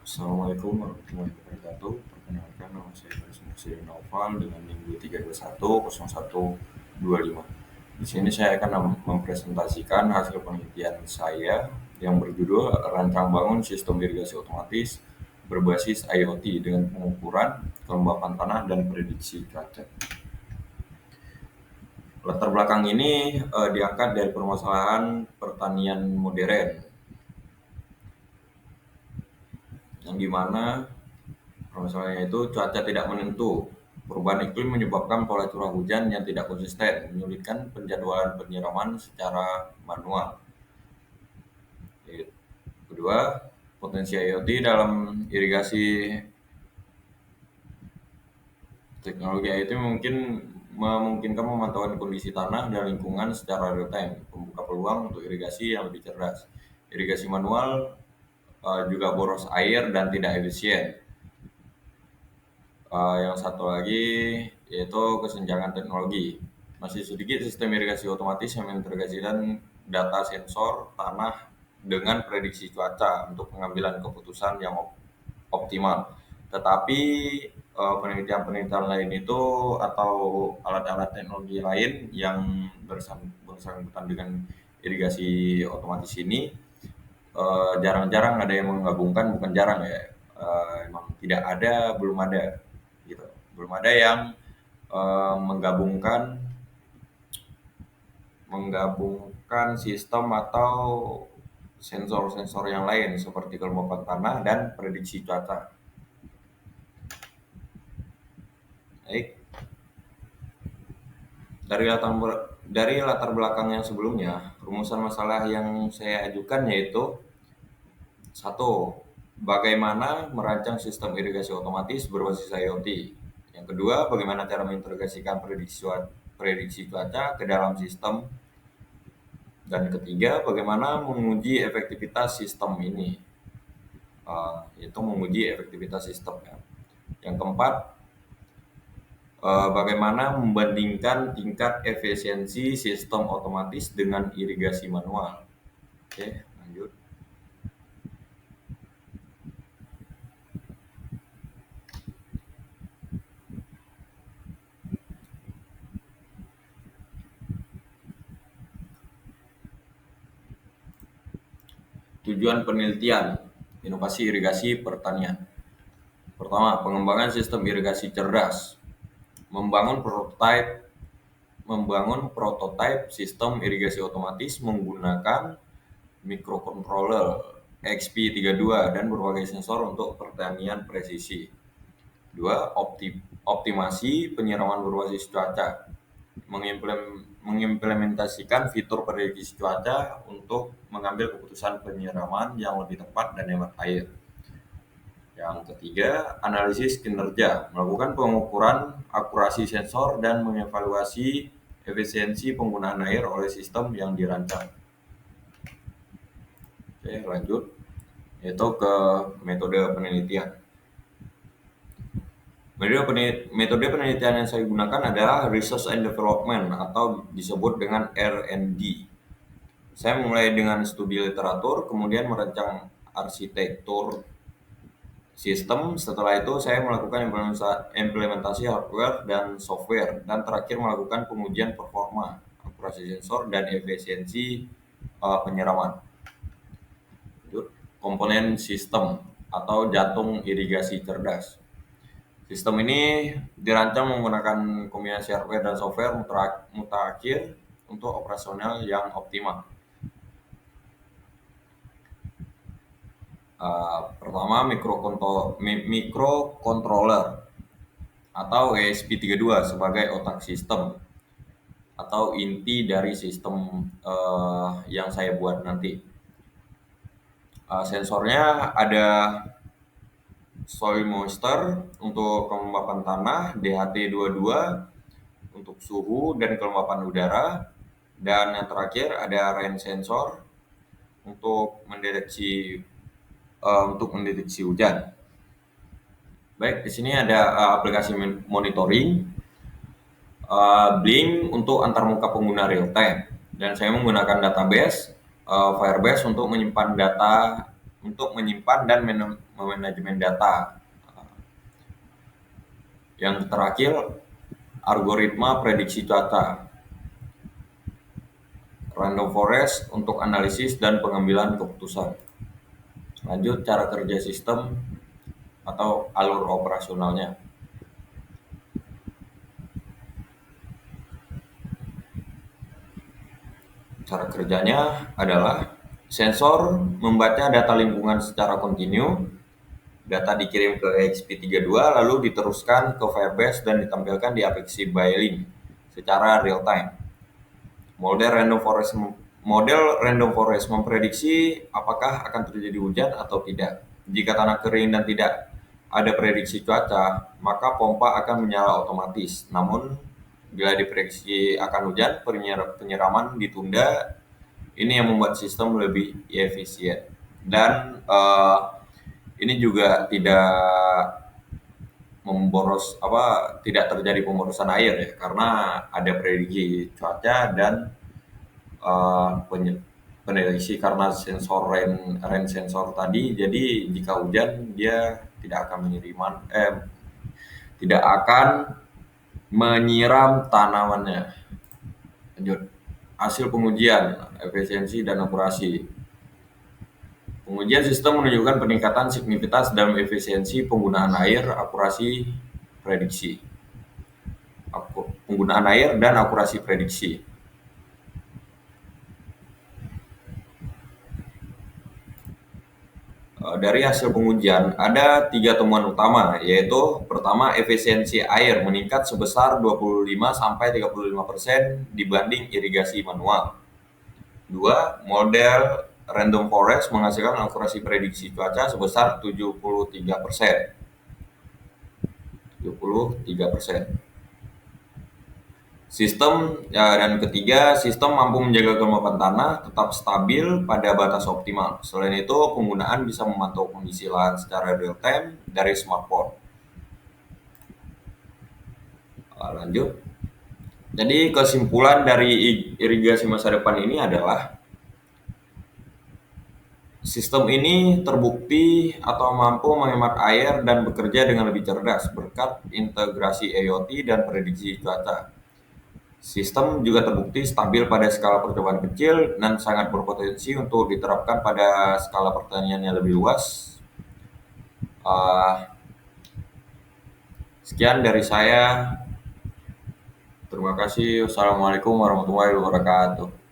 Assalamualaikum warahmatullahi wabarakatuh. Perkenalkan, nama saya Faris Naufal dengan NIM 23210125. Di sini saya akan mempresentasikan hasil penelitian saya yang berjudul Rancang Bangun Sistem Irigasi Otomatis berbasis IoT dengan pengukuran kelembapan tanah dan prediksi cuaca. Latar belakang ini diangkat dari permasalahan pertanian modern, yang dimana permasalahannya itu cuaca tidak menentu. Perubahan iklim menyebabkan pola curah hujan yang tidak konsisten, menyulitkan penjadwalan penyiraman secara manual. Kedua, potensi IoT dalam irigasi. Teknologi IoT mungkin memungkinkan memantauan kondisi tanah dan lingkungan secara real time, membuka peluang untuk irigasi yang lebih cerdas. Irigasi manual juga boros air dan tidak efisien. Yang satu lagi yaitu kesenjangan teknologi. Masih sedikit sistem irigasi otomatis yang mengintegrasikan data sensor tanah dengan prediksi cuaca untuk pengambilan keputusan yang optimal. Tetapi penelitian-penelitian lain itu atau alat-alat teknologi lain yang bersangkutan dengan irigasi otomatis ini jarang-jarang ada yang menggabungkan, bukan jarang ya, emang tidak ada, belum ada gitu, belum ada yang menggabungkan sistem atau sensor-sensor yang lain seperti kelembapan tanah dan prediksi cuaca. Baik, dari latar belakang yang sebelumnya, rumusan masalah yang saya ajukan yaitu satu, bagaimana merancang sistem irigasi otomatis berbasis IoT. Yang kedua, bagaimana cara mengintegrasikan prediksi cuaca ke dalam sistem. Dan ketiga, bagaimana menguji efektivitas sistem ini, yaitu menguji efektivitas sistem. Ya. Yang keempat, bagaimana membandingkan tingkat efisiensi sistem otomatis dengan irigasi manual. Oke, lanjut. Tujuan penelitian inovasi irigasi pertanian. Pertama, pengembangan sistem irigasi cerdas. Membangun prototipe sistem irigasi otomatis menggunakan microcontroller XP32 dan berbagai sensor untuk pertanian presisi. Dua, optimasi penyiraman berbasis cuaca. Mengimplementasikan fitur prediksi cuaca untuk mengambil keputusan penyiraman yang lebih tepat dan hemat air. Yang ketiga, analisis kinerja, melakukan pengukuran akurasi sensor dan mengevaluasi efisiensi penggunaan air oleh sistem yang dirancang. Oke, lanjut, yaitu ke metode penelitian. Metode penelitian yang saya gunakan adalah Research and Development atau disebut dengan R&D. Saya mulai dengan studi literatur, kemudian merancang arsitektur sistem. Setelah itu saya melakukan implementasi hardware dan software, dan terakhir melakukan pengujian performa, akurasi sensor, dan efisiensi penyiraman. Komponen sistem atau jantung irigasi cerdas. Sistem ini dirancang menggunakan kombinasi hardware dan software mutakhir untuk operasional yang optimal. Pertama, microcontroller atau ESP32 sebagai otak sistem atau inti dari sistem yang saya buat nanti. Sensornya ada soil moisture untuk kelembapan tanah, DHT22 untuk suhu dan kelembapan udara, dan yang terakhir ada rain sensor untuk mendeteksi hujan. Baik, di sini ada aplikasi monitoring, Blink untuk antarmuka pengguna real time, dan saya menggunakan database Firebase untuk menyimpan data untuk menyimpan dan manajemen data. Yang terakhir, algoritma prediksi cuaca. Random forest untuk analisis dan pengambilan keputusan. Lanjut, cara kerja sistem atau alur operasionalnya. Cara kerjanya adalah sensor membaca data lingkungan secara kontinu. Data dikirim ke EXP32 lalu diteruskan ke Firebase dan ditampilkan di aplikasi Bylink secara real time. Model random forest memprediksi apakah akan terjadi hujan atau tidak. Jika tanah kering dan tidak ada prediksi cuaca, maka pompa akan menyala otomatis. Namun, bila diprediksi akan hujan, penyiraman ditunda. Ini yang membuat sistem lebih efisien. Dan ini juga tidak terjadi pemborosan air ya, karena ada prediksi cuaca dan prediksi karena sensor rain sensor tadi. Jadi jika hujan dia tidak akan menyiram tanamannya. Lanjut, hasil pengujian efisiensi dan akurasi. Pengujian sistem menunjukkan peningkatan signifikan dalam efisiensi penggunaan air, akurasi prediksi. Penggunaan air dan akurasi prediksi. Dari hasil pengujian ada 3 temuan utama, yaitu pertama, efisiensi air meningkat sebesar 25-35% dibanding irigasi manual. 2, model random forest menghasilkan akurasi prediksi cuaca sebesar 73%. Dan ketiga, sistem mampu menjaga kelembapan tanah tetap stabil pada batas optimal. Selain itu, penggunaan bisa memantau kondisi lahan secara real time dari smartphone. Lanjut. Jadi kesimpulan dari irigasi masa depan ini adalah sistem ini terbukti atau mampu menghemat air dan bekerja dengan lebih cerdas berkat integrasi IoT dan prediksi cuaca. Sistem juga terbukti stabil pada skala percobaan kecil dan sangat berpotensi untuk diterapkan pada skala pertanian yang lebih luas. Sekian dari saya. Terima kasih. Wassalamualaikum warahmatullahi wabarakatuh.